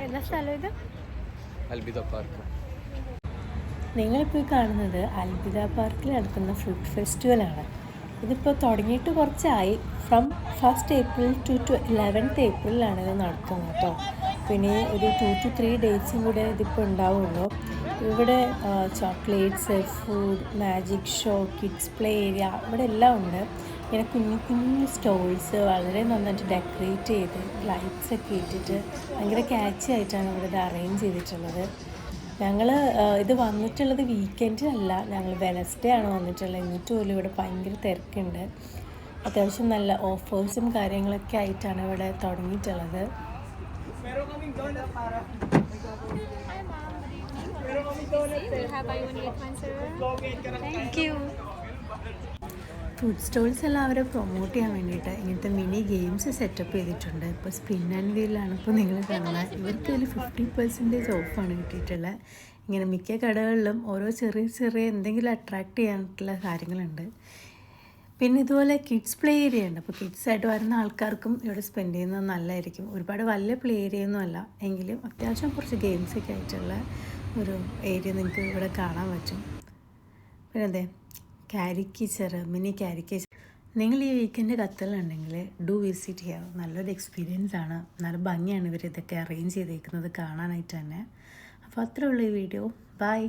ഏതാ സ്ഥലം ഇത്? Al Bidda park. നിങ്ങളിപ്പോൾ കാണുന്നത് അൽബിദ പാർക്കിൽ നടക്കുന്ന ഫുഡ് ഫെസ്റ്റിവലാണ്. ഇതിപ്പോൾ തുടങ്ങിയിട്ട് കുറച്ചായി. From 1st April to 11th Aprilലാണ് ഇത് നടക്കുന്നത് കേട്ടോ. പിന്നെ ഒരു 2 to 3 ഡേയ്സും കൂടെ ഇതിപ്പോൾ ഉണ്ടാവുള്ളൂ. ഇവിടെ chocolates, food, magic show, kids play area ഇവിടെ എല്ലാം ഉണ്ട്. ഇങ്ങനെ കുഞ്ഞു കുഞ്ഞു സ്റ്റോൾസ് വളരെ നന്നായിട്ട് ഡെക്കറേറ്റ് ചെയ്ത് ലൈറ്റ്സ് ഒക്കെ ഇട്ടിട്ട് ഭയങ്കര ക്യാച്ചി ആയിട്ടാണ് ഇവിടെ ഇത് അറേഞ്ച് ചെയ്തിട്ടുള്ളത്. ഞങ്ങൾ ഇത് വന്നിട്ടുള്ളത് വീക്കെൻഡിലല്ല, ഞങ്ങൾ വെനസ്ഡേ ആണ് വന്നിട്ടുള്ളത്. എന്നിട്ട് പോലും ഇവിടെ ഭയങ്കര തിരക്കുണ്ട്. അത്യാവശ്യം നല്ല ഓഫേഴ്സും കാര്യങ്ങളൊക്കെ ആയിട്ടാണ് ഇവിടെ തുടങ്ങിയിട്ടുള്ളത്. ഫുഡ് സ്റ്റോൾസ് എല്ലാം അവരെ പ്രൊമോട്ട് ചെയ്യാൻ വേണ്ടിയിട്ട് ഇങ്ങനത്തെ മിനി ഗെയിംസ് സെറ്റപ്പ് ചെയ്തിട്ടുണ്ട്. ഇപ്പോൾ സ്പിൻ ആൻഡ് വീലാണ് ഇപ്പോൾ നിങ്ങൾ കാണുന്നത്. ഇവർക്ക് ഇതിൽ 50% ഓഫാണ് കിട്ടിയിട്ടുള്ളത്. ഇങ്ങനെ മിക്ക കടകളിലും ഓരോ ചെറിയ ചെറിയ എന്തെങ്കിലും അട്രാക്റ്റ് ചെയ്യാനായിട്ടുള്ള കാര്യങ്ങളുണ്ട്. പിന്നെ ഇതുപോലെ കിഡ്സ് പ്ലേ ഏരിയ ഉണ്ട്. അപ്പോൾ കിഡ്സായിട്ട് വരുന്ന ആൾക്കാർക്കും ഇവിടെ സ്പെൻഡ് ചെയ്യുന്നത് നല്ലതായിരിക്കും. ഒരുപാട് വലിയ പ്ലേ ഏരിയ ഒന്നും അല്ല, എങ്കിലും അത്യാവശ്യം കുറച്ച് ഗെയിംസൊക്കെ ആയിട്ടുള്ള ഒരു ഏരിയ നിങ്ങൾക്ക് ഇവിടെ കാണാൻ പറ്റും. പിന്നെ അതെ, കാരിക്കേച്ചർ, മിനി കാരിക്കേച്ചർ. നിങ്ങൾ ഈ വീക്കെൻഡ് ഖത്തറിലുണ്ടെങ്കിൽ ഡു വിസിറ്റ് ചെയ്യുക. നല്ലൊരു എക്സ്പീരിയൻസ് ആണ്. നല്ല ഭംഗിയാണ് ഇവർ ഇതൊക്കെ അറേഞ്ച് ചെയ്തേക്കുന്നത് കാണാനായിട്ട് തന്നെ. അപ്പോൾ അത്രേ ഉള്ളൂ ഈ വീഡിയോ. ബൈ.